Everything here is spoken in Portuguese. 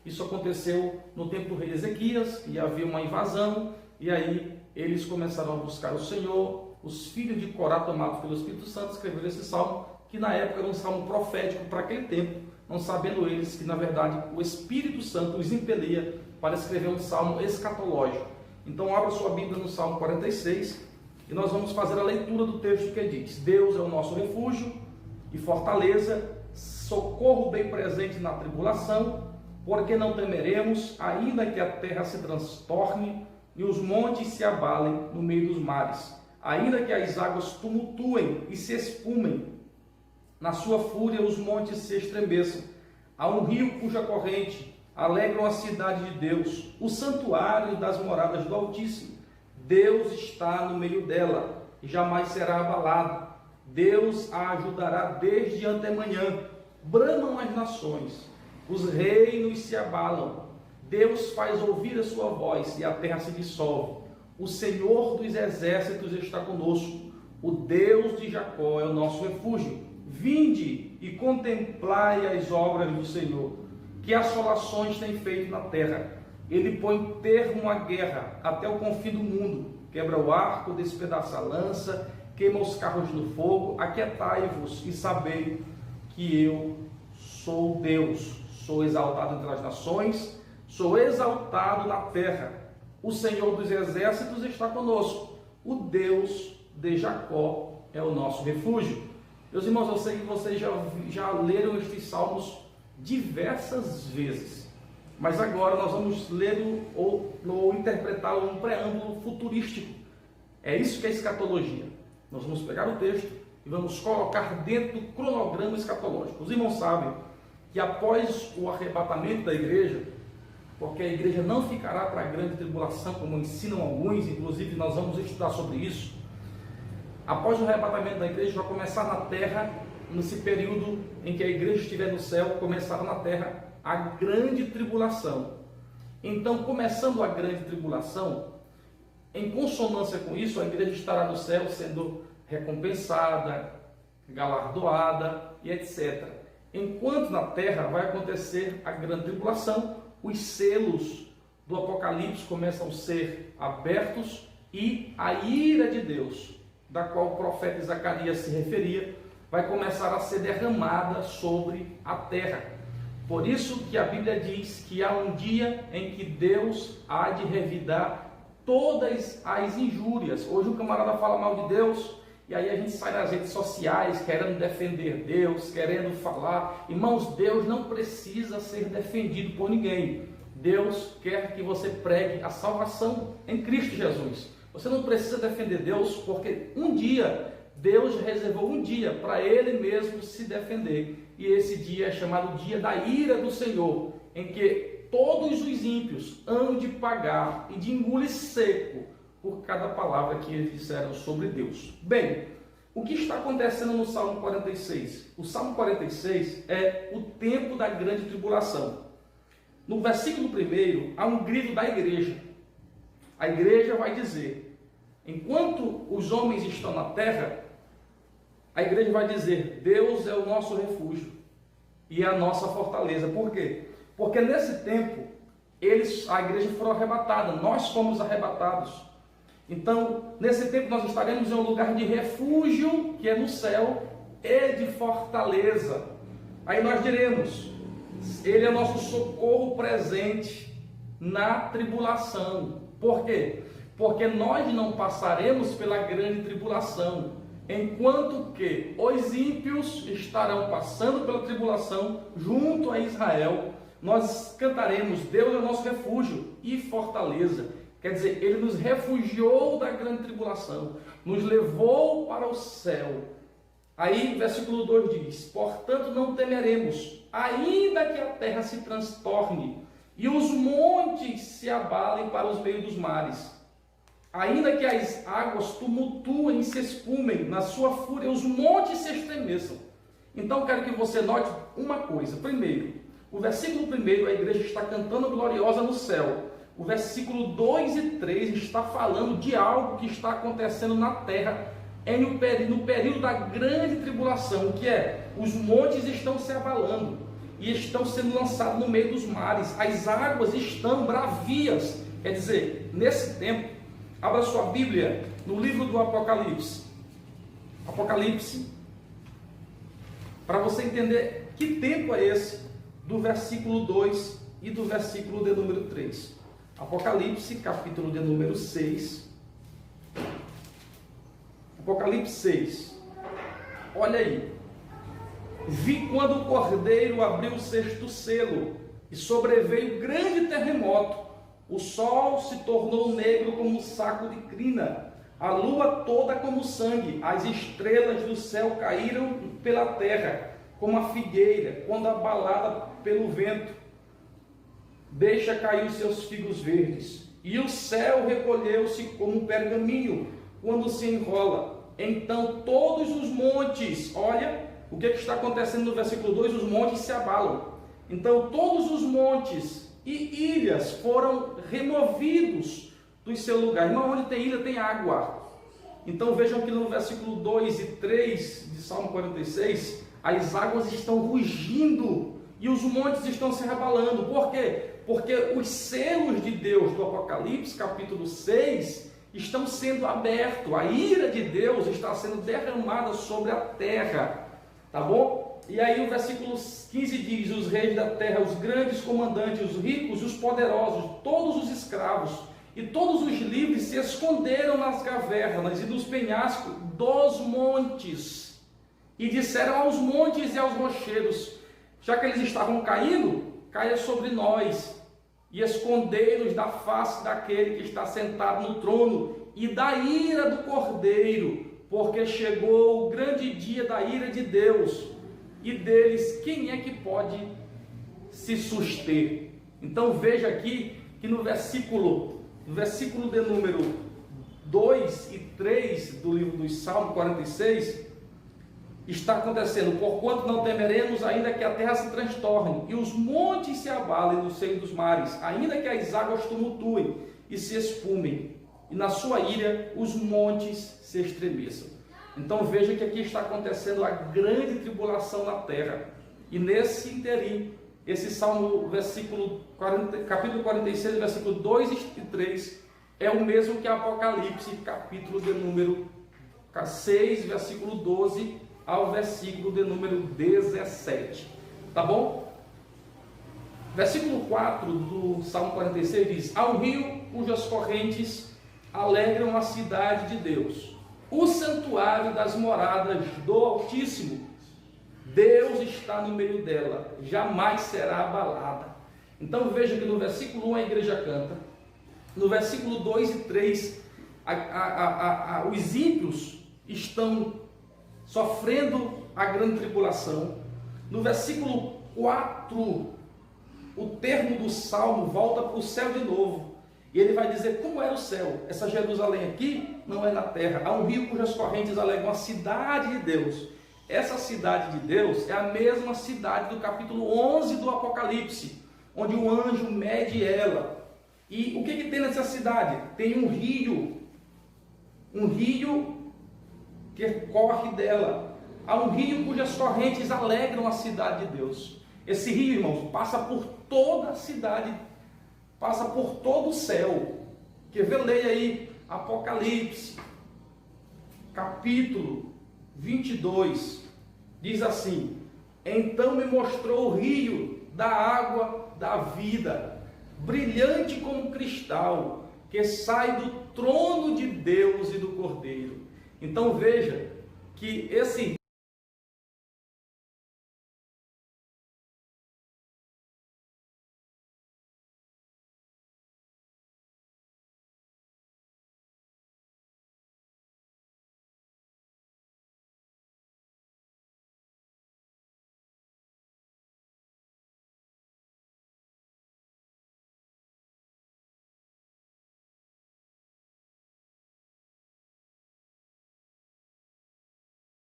Isso aconteceu no tempo do rei Ezequias, e havia uma invasão, e aí eles começaram a buscar o Senhor. Os filhos de Corá, tomados pelo Espírito Santo, escreveram esse salmo, que na época era um salmo profético para aquele tempo, não sabendo eles que na verdade o Espírito Santo os impelia para escrever um salmo escatológico. Então abra sua Bíblia no Salmo 46 e nós vamos fazer a leitura do texto que diz: Deus é o nosso refúgio e fortaleza, socorro bem presente na tribulação, porque não temeremos, ainda que a terra se transtorne e os montes se abalem no meio dos mares, ainda que as águas tumultuem e se espumem, na sua fúria os montes se estremeçam. Há um rio cuja corrente alegram a cidade de Deus, o santuário das moradas do Altíssimo. Deus está no meio dela e jamais será abalado. Deus a ajudará desde antemanhã. Bramam as nações, os reinos se abalam. Deus faz ouvir a sua voz e a terra se dissolve. O Senhor dos exércitos está conosco. O Deus de Jacó é o nosso refúgio. Vinde e contemplai as obras do Senhor, que assolações tem feito na terra. Ele põe termo à guerra até o confim do mundo, quebra o arco, despedaça a lança, queima os carros no fogo. Aquietai-vos e sabei que eu sou Deus. Sou exaltado entre as nações, sou exaltado na terra. O Senhor dos exércitos está conosco. O Deus de Jacó é o nosso refúgio. Meus irmãos, eu sei que vocês já leram estes salmos diversas vezes, mas agora nós vamos ler ou interpretá-lo num preâmbulo futurístico. É isso que é escatologia. Nós vamos pegar o texto e vamos colocar dentro do cronograma escatológico. Os irmãos sabem que após o arrebatamento da igreja, porque a igreja não ficará para a grande tribulação, como ensinam alguns, inclusive nós vamos estudar sobre isso. Após o arrebatamento da igreja, vai começar na terra, nesse período em que a igreja estiver no céu, começará na terra a grande tribulação. Então, começando a grande tribulação, em consonância com isso, a igreja estará no céu sendo recompensada, galardoada e etc. Enquanto na terra vai acontecer a grande tribulação, os selos do Apocalipse começam a ser abertos e a ira de Deus, da qual o profeta Zacarias se referia, vai começar a ser derramada sobre a terra. Por isso que a Bíblia diz que há um dia em que Deus há de revidar todas as injúrias. Hoje o camarada fala mal de Deus, e aí a gente sai nas redes sociais querendo defender Deus, querendo falar. Irmãos, Deus não precisa ser defendido por ninguém. Deus quer que você pregue a salvação em Cristo Jesus. Você não precisa defender Deus, porque um dia, Deus reservou um dia para Ele mesmo se defender. E esse dia é chamado dia da ira do Senhor, em que todos os ímpios hão de pagar e de engolir seco por cada palavra que eles disseram sobre Deus. Bem, o que está acontecendo no Salmo 46? O Salmo 46 é o tempo da grande tribulação. No versículo 1, há um grito da igreja. A igreja vai dizer, enquanto os homens estão na terra, a igreja vai dizer, Deus é o nosso refúgio e a nossa fortaleza. Por quê? Porque nesse tempo, a igreja foi arrebatada, nós fomos arrebatados. Então, nesse tempo nós estaremos em um lugar de refúgio, que é no céu, e de fortaleza. Aí nós diremos, Ele é nosso socorro presente na tribulação. Por quê? Porque nós não passaremos pela grande tribulação, enquanto que os ímpios estarão passando pela tribulação junto a Israel. Nós cantaremos, Deus é o nosso refúgio e fortaleza. Quer dizer, Ele nos refugiou da grande tribulação, nos levou para o céu. Aí, versículo 2 diz, portanto não temeremos, ainda que a terra se transtorne e os montes se abalem para os meios dos mares, ainda que as águas tumultuem e se espumem, na sua fúria os montes se estremeçam. Então quero que você note uma coisa. Primeiro, o versículo 1, a igreja está cantando gloriosa no céu. O versículo 2 e 3 está falando de algo que está acontecendo na terra no período da grande tribulação, que é, os montes estão se abalando. e estão sendo lançados no meio dos mares. As águas estão bravias. Quer dizer, nesse tempo, abra sua Bíblia no livro do Apocalipse. Apocalipse, para você entender que tempo é esse, do versículo 2 e do versículo de número 3. Apocalipse, capítulo de número 6. Apocalipse 6. Olha aí. Vi quando o Cordeiro abriu o sexto selo, e sobreveio grande terremoto. O sol se tornou negro como um saco de crina, a lua toda como sangue, as estrelas do céu caíram pela terra, como a figueira, quando abalada pelo vento, deixa cair os seus figos verdes. E o céu recolheu-se como um pergaminho, quando se enrola. Então todos os montes, olha o que está acontecendo no versículo 2, os montes se abalam. Então todos os montes e ilhas foram removidos do seu lugar. Irmão, onde tem ilha tem água. Então vejam que no versículo 2 e 3 de Salmo 46, as águas estão rugindo e os montes estão se abalando. Por quê? Porque os selos de Deus do Apocalipse, capítulo 6, estão sendo abertos. A ira de Deus está sendo derramada sobre a terra. Tá bom? E aí o versículo 15 diz: os reis da terra, os grandes comandantes, os ricos e os poderosos, todos os escravos e todos os livres se esconderam nas cavernas e nos penhascos dos montes, e disseram aos montes e aos rochedos, já que eles estavam caindo, caia sobre nós, e escondei-nos da face daquele que está sentado no trono e da ira do Cordeiro, porque chegou o grande dia da ira de Deus, e deles quem é que pode se suster? Então veja aqui que no versículo de número 2 e 3 do livro dos Salmos 46, está acontecendo: porquanto não temeremos, ainda que a terra se transtorne, e os montes se abalem no seio dos mares, ainda que as águas tumultuem e se espumem, e na sua ira os montes se estremeçam. Então veja que aqui está acontecendo a grande tribulação na terra. E nesse interim, esse Salmo, capítulo 46, versículo 2 e 3, é o mesmo que Apocalipse, capítulo de número 6, versículo 12 ao versículo de número 17. Tá bom? Versículo 4 do Salmo 46 diz: ao rio cujas correntes alegram a cidade de Deus, o santuário das moradas do Altíssimo. Deus está no meio dela, jamais será abalada. Então veja que no versículo 1 a igreja canta, no versículo 2 e 3 os ímpios estão sofrendo a grande tribulação. No versículo 4, o termo do salmo volta para o céu de novo, e ele vai dizer como era o céu. Essa Jerusalém aqui não é na terra. Há um rio cujas correntes alegram a cidade de Deus. Essa cidade de Deus é a mesma cidade do capítulo 11 do Apocalipse, onde o anjo mede ela. E o que tem nessa cidade? Tem um rio que corre dela. Há um rio cujas correntes alegram a cidade de Deus. Esse rio, irmãos, passa por toda a cidade, passa por todo o céu. Quer ver? Leia aí Apocalipse, capítulo 22, diz assim: então me mostrou o rio da água da vida, brilhante como cristal, que sai do trono de Deus e do Cordeiro. Então veja que esse